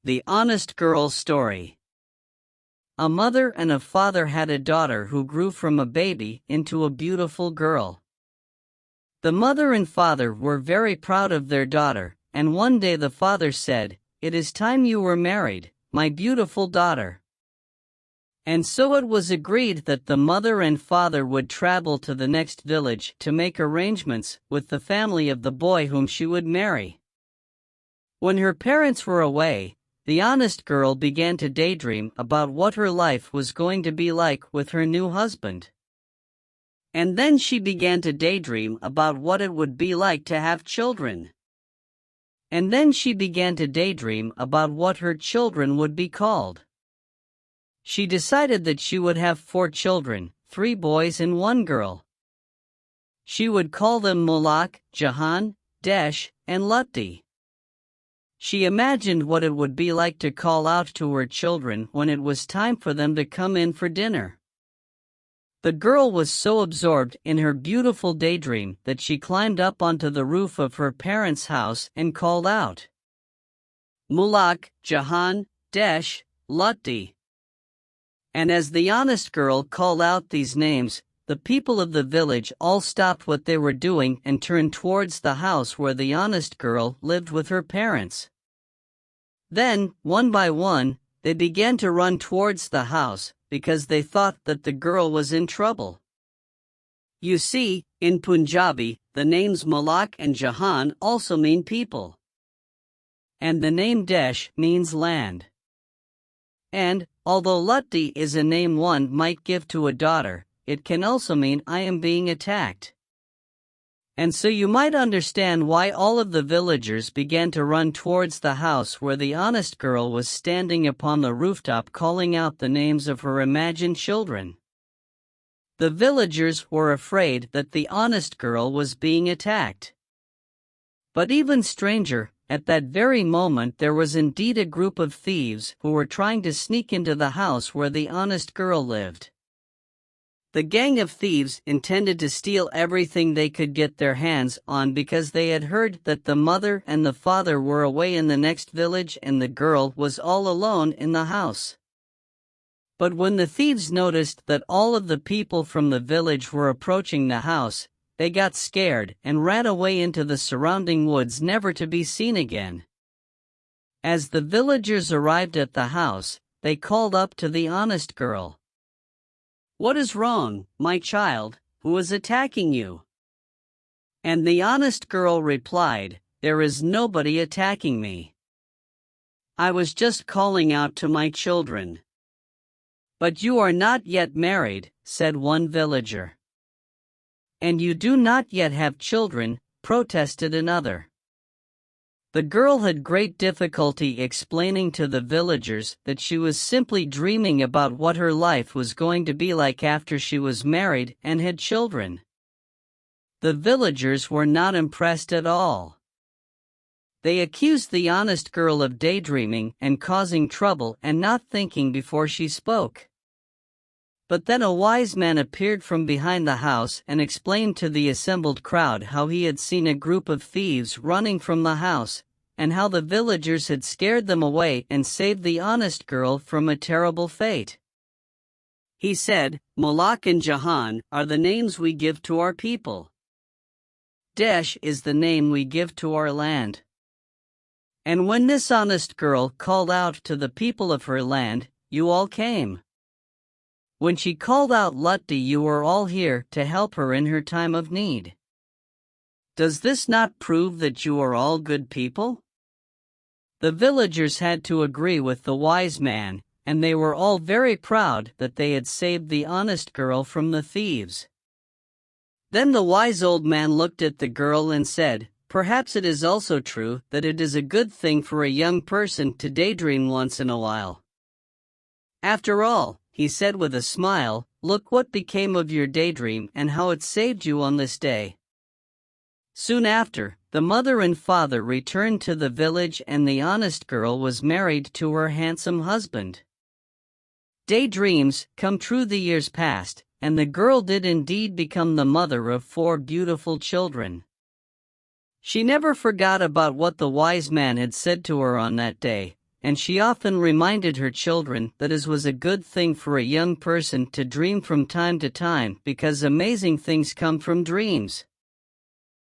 The Honest Girl Story. A mother and a father had a daughter who grew from a baby into a beautiful girl. The mother and father were very proud of their daughter, and one day the father said, "It is time you were married, my beautiful daughter." And so it was agreed that the mother and father would travel to the next village to make arrangements with the family of the boy whom she would marry. When her parents were away, the honest girl began to daydream about what her life was going to be like with her new husband. And then she began to daydream about what it would be like to have children. And then she began to daydream about what her children would be called. She decided that she would have 4 children, 3 boys and 1 girl. She would call them Mulak, Jahan, Desh, and Lutti. She imagined what it would be like to call out to her children when it was time for them to come in for dinner. The girl was so absorbed in her beautiful daydream that she climbed up onto the roof of her parents' house and called out, "Mulak, Jahan, Desh, Lutti." And as the honest girl called out these names, the people of the village all stopped what they were doing and turned towards the house where the honest girl lived with her parents. Then, one by one, they began to run towards the house, because they thought that the girl was in trouble. You see, in Punjabi, the names Mulak and Jahan also mean people. And the name Desh means land. And, although Lutti is a name one might give to a daughter, it can also mean I am being attacked. And so you might understand why all of the villagers began to run towards the house where the honest girl was standing upon the rooftop calling out the names of her imagined children. The villagers were afraid that the honest girl was being attacked. But even stranger, at that very moment there was indeed a group of thieves who were trying to sneak into the house where the honest girl lived. The gang of thieves intended to steal everything they could get their hands on because they had heard that the mother and the father were away in the next village and the girl was all alone in the house. But when the thieves noticed that all of the people from the village were approaching the house, they got scared and ran away into the surrounding woods never to be seen again. As the villagers arrived at the house, they called up to the honest girl, "What is wrong, my child? Who is attacking you?" And the honest girl replied, "There is nobody attacking me. I was just calling out to my children." "But you are not yet married," said one villager. "And you do not yet have children," protested another. The girl had great difficulty explaining to the villagers that she was simply dreaming about what her life was going to be like after she was married and had children. The villagers were not impressed at all. They accused the honest girl of daydreaming and causing trouble and not thinking before she spoke. But then a wise man appeared from behind the house and explained to the assembled crowd how he had seen a group of thieves running from the house, and how the villagers had scared them away and saved the honest girl from a terrible fate. He said, "Mulak and Jahan are the names we give to our people. Desh is the name we give to our land." And when this honest girl called out to the people of her land, you all came. When she called out Lutti, you were all here to help her in her time of need. Does this not prove that you are all good people? The villagers had to agree with the wise man, and they were all very proud that they had saved the honest girl from the thieves. Then the wise old man looked at the girl and said, "Perhaps it is also true that it is a good thing for a young person to daydream once in a while. After all," he said with a smile, "look what became of your daydream and how it saved you on this day." Soon after, the mother and father returned to the village and the honest girl was married to her handsome husband. Daydreams come true. The years passed, and the girl did indeed become the mother of 4 beautiful children. She never forgot about what the wise man had said to her on that day, and she often reminded her children that it was a good thing for a young person to dream from time to time because amazing things come from dreams.